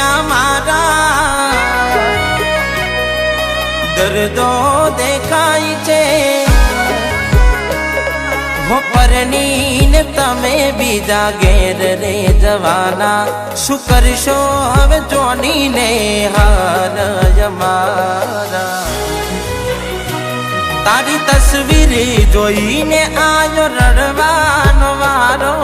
દુનિયા મારા દર્દો દેખાય છે હો પરણીને તમે બીજા ઘેર રે જવાના શું કરશો હવે જોનીને હાર અમારા તારી તસવીર જોઈને આયો રડવાનો વારો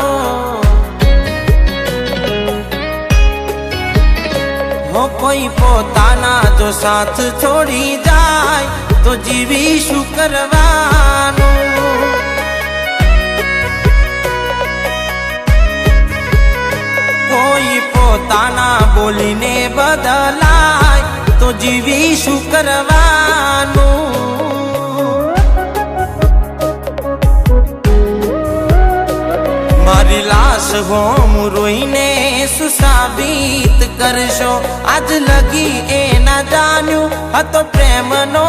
હો કોઈ પોતાના જો સાથ છોડી જાય તો જીવી શું કરવાનું કોઈ પોતાના બોલીને બદલાય તો જીવી શું કરવાનું મારી લાશ હોમ રોઈને સુસાબિત કરશો આજ લગી એ ના જાણ્યું હતો પ્રેમનો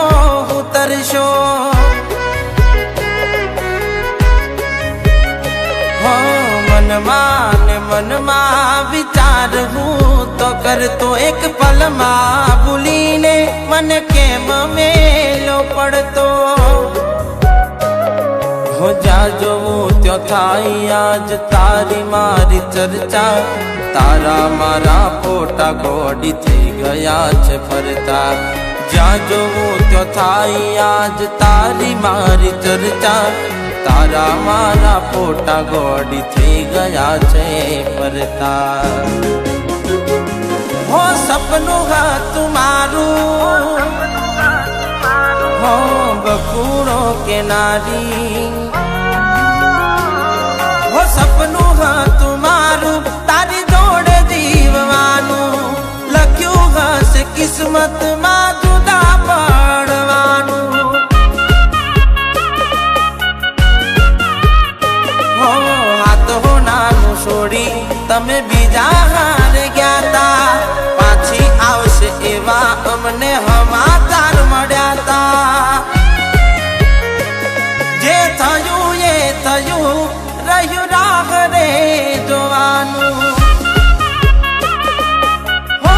ઉતરશો હો મનમાં ને મનમાં વિચાર હું તો કરતો એક પલમાં ભૂલીને મને કેમ મેલો પડતો હો જા જોવું ત્યો થાય આજ તારી મારી ચર્ચા તારા મારા ફોટા ગોડી થઈ ગયા છે ફરતા જ્યાં જોવું ત્યો થાય આજ તારી મારી ચર્ચા તારા મારા ફોટા ગોડી થઈ ગયા છે ફરતા હો સપનું હતું મારું હો બકુડો કે નારી હો સપનું હતું મારું તારી જોડે જીવવાનું લખ્યું હશે કિસ્મતમાં જુદા પડવાનું હો હાથ હો નાનું છોડી તમે બીજા હાર ગયા તા પાછી આવશે એવા અમને સમાચાર મળ્યા તા જે થયું એ થયું રહ્યું રાહ રે જોવાનું હો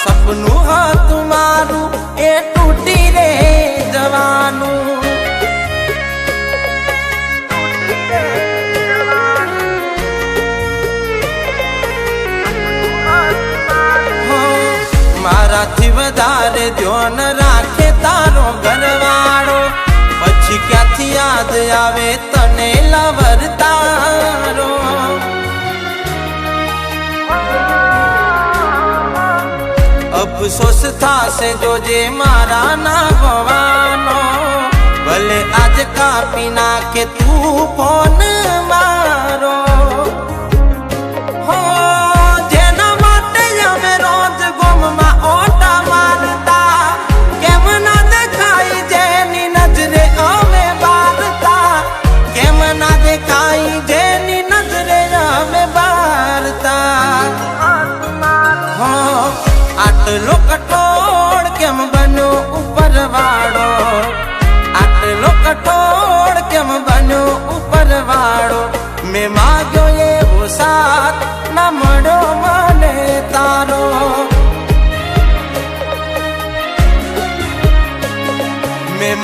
સપનું હતું મારું એ તૂટી રે જવાનું મારાથી વધારે ધ્યાન રાખે તારો ઘરવાળો પછી ક્યાંથી યાદ આવે તને લવર તારો અફસોસ થાશે જોજે મારા ના ગવાનો ભલે આજ કાપી નાખે તું ફોન મારો આટલો કઠોળ કેમ બન્યો ઉપર વાળો આટલો કઠોળ કેમ બન્યો ઉપર વાળો મેં માગ્યો એવો સાથ ના મળ્યો મને તારો મેં